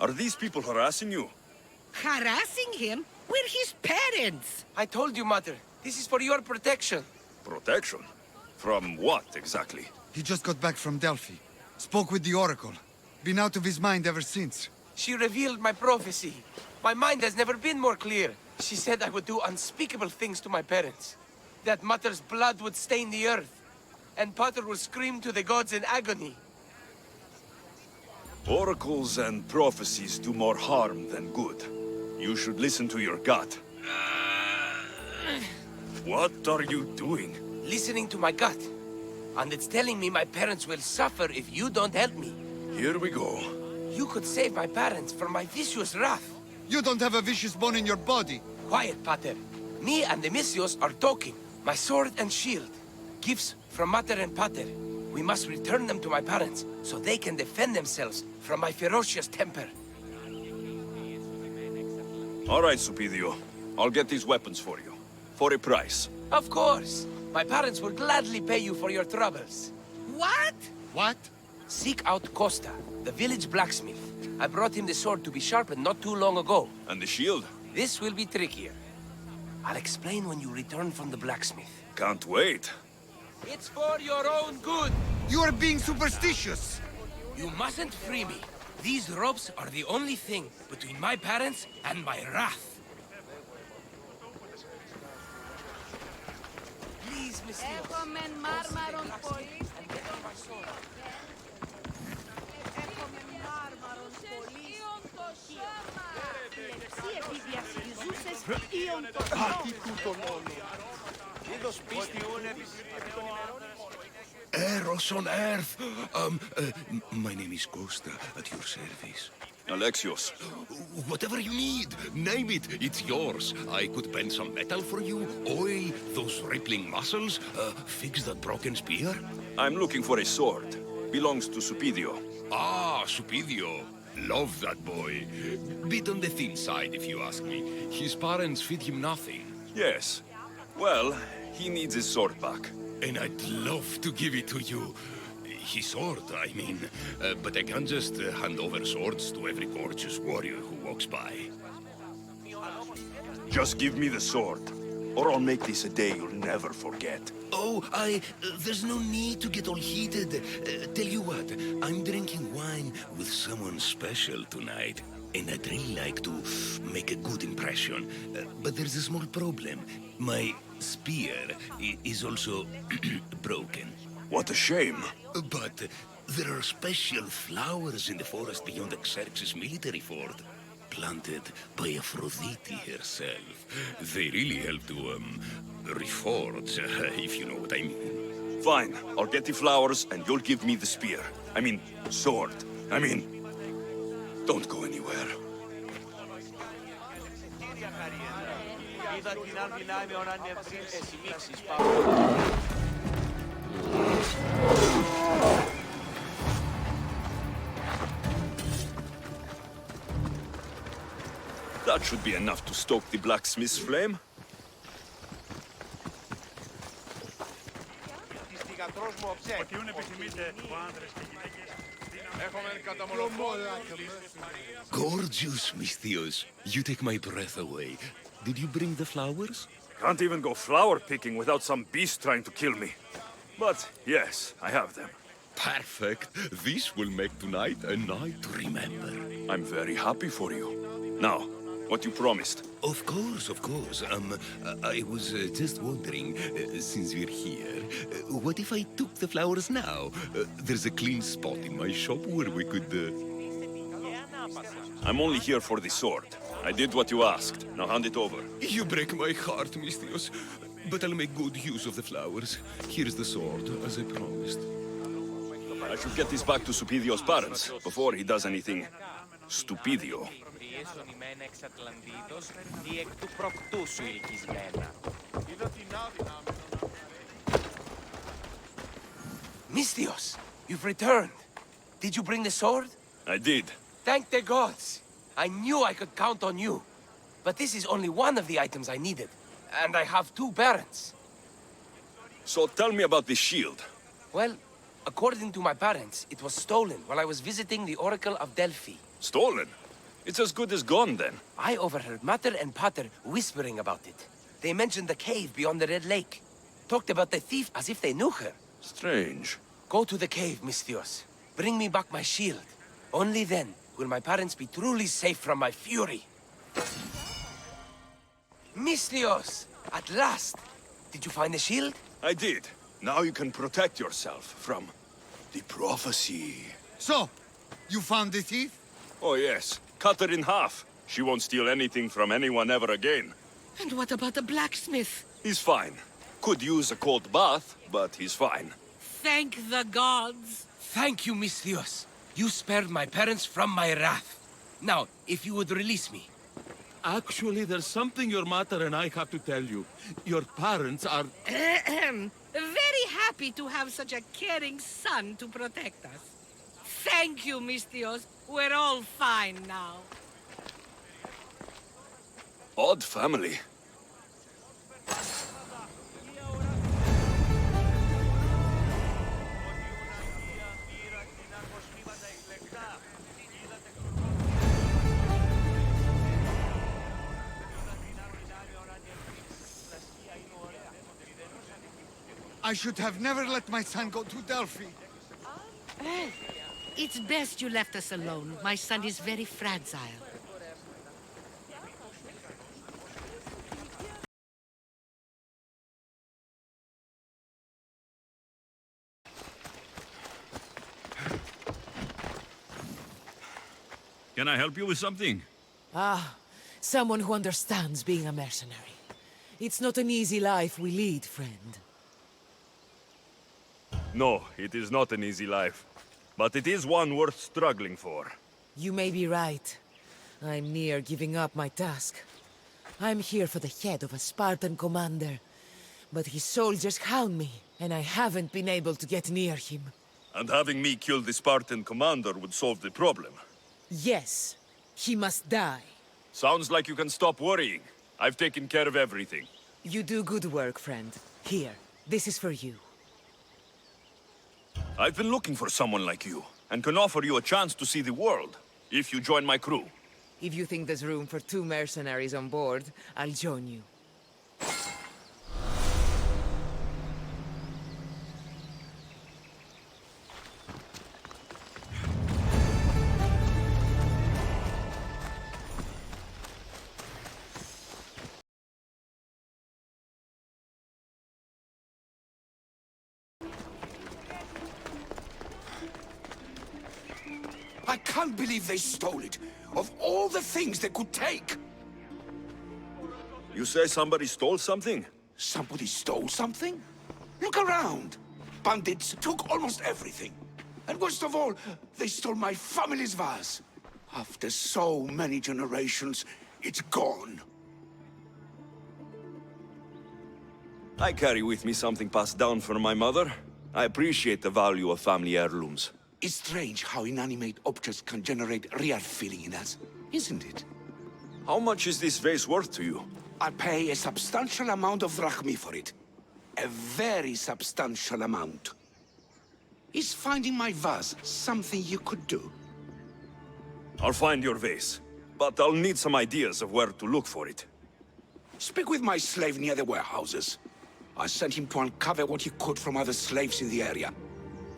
Are these people harassing you? Harassing him? We're his parents! I told you, Mother. This is for your protection. Protection? From what, exactly? He just got back from Delphi. Spoke with the Oracle. Been out of his mind ever since. She revealed my prophecy. My mind has never been more clear. She said I would do unspeakable things to my parents. That Mother's blood would stain the earth. And Pater would scream to the gods in agony. Oracles and prophecies do more harm than good. You should listen to your gut. What are you doing? Listening to my gut. And it's telling me my parents will suffer if you don't help me. Here we go. You could save my parents from my vicious wrath. You don't have a vicious bone in your body. Quiet, Pater. Me and the Messios are talking. My sword and shield. Gifts from Mater and Pater. We must return them to my parents, so they can defend themselves from my ferocious temper. All right, Supidio. I'll get these weapons for you. For a price. Of course. My parents will gladly pay you for your troubles. What? What? Seek out Costa, the village blacksmith. I brought him the sword to be sharpened not too long ago. And the shield? This will be trickier. I'll explain when you return from the blacksmith. Can't wait. It's for your own good. You are being superstitious. You mustn't free me. These ropes are the only thing between my parents and my wrath. Please, Miss Leo. Έχομεν μάρμαρον πολύ. Έχομεν μάρμαρον πολύ. Λεξί επειδή ασυριζούσες ήον το σώμα. Είδος πίστη επί των ημερών. Eros on Earth! My name is Costa, at your service. Alexios. Whatever you need, name it, it's yours. I could bend some metal for you, oil those rippling muscles, fix that broken spear. I'm looking for a sword. Belongs to Supidio. Ah, Supidio. Love that boy. Bit on the thin side, if you ask me. His parents feed him nothing. Yes. Well, he needs his sword back. And I'd love to give it to you. His sword, I mean. But I can't just hand over swords to every gorgeous warrior who walks by. Just give me the sword, or I'll make this a day you'll never forget. Oh, there's no need to get all heated. Tell you what, I'm drinking wine with someone special tonight. And I'd really like to make a good impression. But there's a small problem. My spear is also broken. What a shame. But there are special flowers in the forest beyond Xerxes' military fort, planted by Aphrodite herself. They really help to, reforge, if you know what I mean. Fine, I'll get the flowers and you'll give me the spear. I mean, sword. Don't go anywhere. Είδα την αν δυνάμεων ανευρύν εσυμίξεις That should be enough to stoke the blacksmith's flame. Ποιούν επιθυμείτε ο άνδρες και γυναίκες. Gorgeous, Misthios. You take my breath away. Did you bring the flowers? Can't even go flower picking without some beast trying to kill me. But yes, I have them. Perfect. This will make tonight a night to remember. I'm very happy for you. Now, what you promised. Of course, of course. I was just wondering, since we're here, what if I took the flowers now? There's a clean spot in my shop where we could... I'm only here for the sword. I did what you asked. Now hand it over. You break my heart, Misthios. But I'll make good use of the flowers. Here's the sword, as I promised. I should get this back to Supidio's parents before he does anything stupidio. εξ Ατλαντίδος ή εκ του προκτού σου ηλικισμένα. Misthios, you've returned. Did you bring the sword? I did. Thank the gods. I knew I could count on you. But this is only one of the items I needed. And I have two parents. So tell me about this shield. Well, according to my parents, it was stolen while I was visiting the Oracle of Delphi. Stolen? It's as good as gone, then. I overheard Mater and Pater whispering about it. They mentioned the cave beyond the Red Lake. Talked about the thief as if they knew her. Strange. Go to the cave, Misthios. Bring me back my shield. Only then will my parents be truly safe from my fury. Misthios! At last! Did you find the shield? I did. Now you can protect yourself from the prophecy. So, you found the thief? Oh, yes. Cut her in half. She won't steal anything from anyone ever again. And what about the blacksmith? He's fine. Could use a cold bath, but he's fine. Thank the gods. Thank you, Misthios. You spared my parents from my wrath. Now, if you would release me. Actually, there's something your mother and I have to tell you. Your parents are... Very happy to have such a caring son to protect us. Thank you, Misthios. We're all fine now. Odd family. I should have never let my son go to Delphi. It's best you left us alone. My son is very fragile. Can I help you with something? Ah, someone who understands being a mercenary. It's not an easy life we lead, friend. No, it is not an easy life. But it is one worth struggling for. You may be right. I'm near giving up my task. I'm here for the head of a Spartan commander. But his soldiers hound me, and I haven't been able to get near him. And having me kill the Spartan commander would solve the problem. Yes, he must die. Sounds like you can stop worrying. I've taken care of everything. You do good work, friend. Here, this is for you. I've been looking for someone like you, and can offer you a chance to see the world, if you join my crew. If you think there's room for 2 mercenaries on board, I'll join you. I can't believe they stole it. Of all the things they could take. You say somebody stole something? Somebody stole something? Look around. Bandits took almost everything. And worst of all, they stole my family's vase. After so many generations, it's gone. I carry with me something passed down from my mother. I appreciate the value of family heirlooms. It's strange how inanimate objects can generate real feeling in us, isn't it? How much is this vase worth to you? I pay a substantial amount of drachmi for it. A very substantial amount. Is finding my vase something you could do? I'll find your vase, but I'll need some ideas of where to look for it. Speak with my slave near the warehouses. I sent him to uncover what he could from other slaves in the area.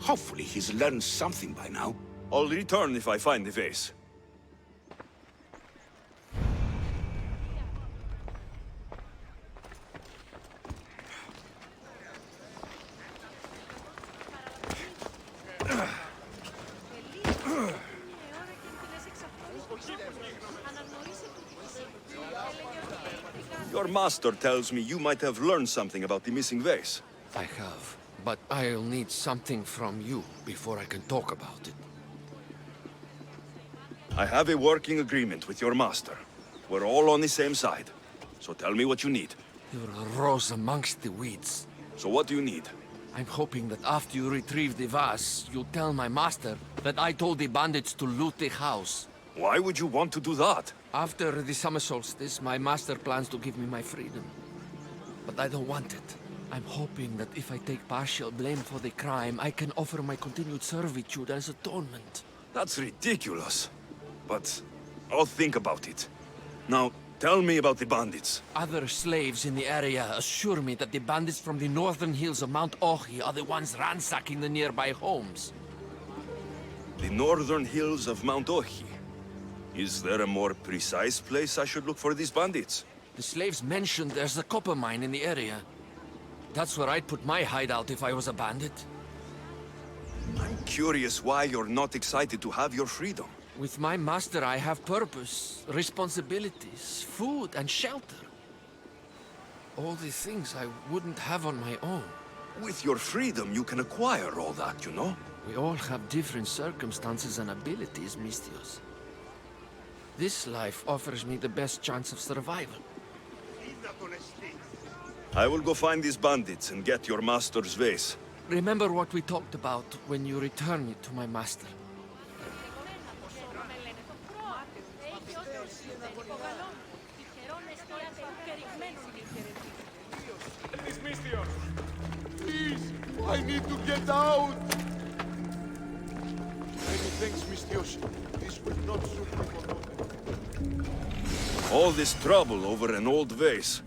Hopefully he's learned something by now. I'll return if I find the vase. Your master tells me you might have learned something about the missing vase. I have, but I'll need something from you before I can talk about it. I have a working agreement with your master. We're all on the same side. So tell me what you need. You're a rose amongst the weeds. So what do you need? I'm hoping that after you retrieve the vase, you'll tell my master that I told the bandits to loot the house. Why would you want to do that? After the summer solstice, my master plans to give me my freedom. But I don't want it. I'm hoping that if I take partial blame for the crime, I can offer my continued servitude as atonement. That's ridiculous. But I'll think about it. Now, tell me about the bandits. Other slaves in the area assure me that the bandits from the northern hills of Mount Ohi are the ones ransacking the nearby homes. The northern hills of Mount Ohi. Is there a more precise place I should look for these bandits? The slaves mentioned there's a copper mine in the area. That's where I'd put my hideout if I was a bandit. I'm curious why you're not excited to have your freedom. With my master, I have purpose, responsibilities, food, and shelter. All the things I wouldn't have on my own. With your freedom, you can acquire all that, you know? We all have different circumstances and abilities, Mistios. This life offers me the best chance of survival. I will go find these bandits and get your master's vase. Remember what we talked about when you return me to my master. Please, I need to get out! Many thanks, Mistios. This will not suit me for nothing. All this trouble over an old vase.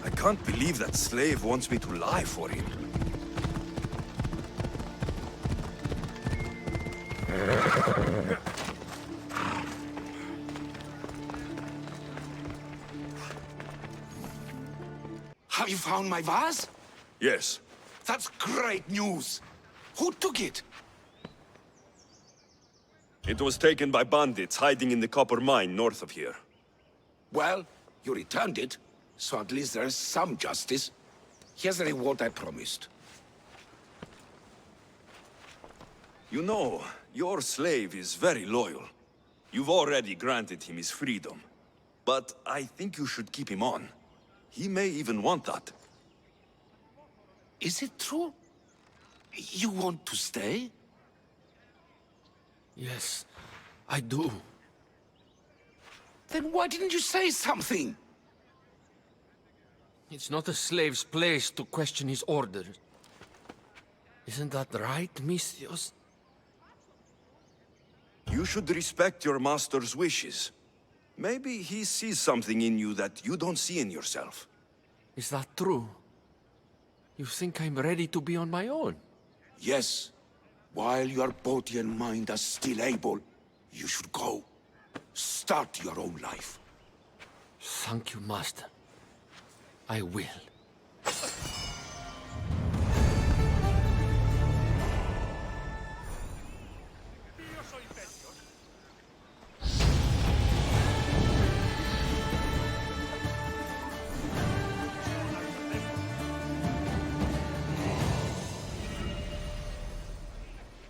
I can't believe that slave wants me to lie for him. Have you found my vase? Yes. That's great news! Who took it? It was taken by bandits hiding in the copper mine north of here. Well, you returned it, so at least there's some justice. Here's the reward I promised. You know, your slave is very loyal. You've already granted him his freedom. But I think you should keep him on. He may even want that. Is it true? You want to stay? Yes, I do. Then why didn't you say something? It's not a slave's place to question his orders. Isn't that right, Mistios? You should respect your master's wishes. Maybe he sees something in you that you don't see in yourself. Is that true? You think I'm ready to be on my own? Yes. While your body and mind are still able, you should go. Start your own life. Thank you, Master. I will.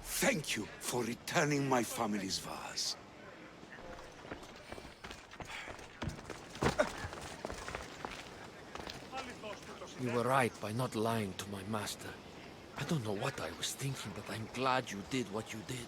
Thank you for returning my family's vase. You were right by not lying to my master. I don't know what I was thinking, but I'm glad you did what you did.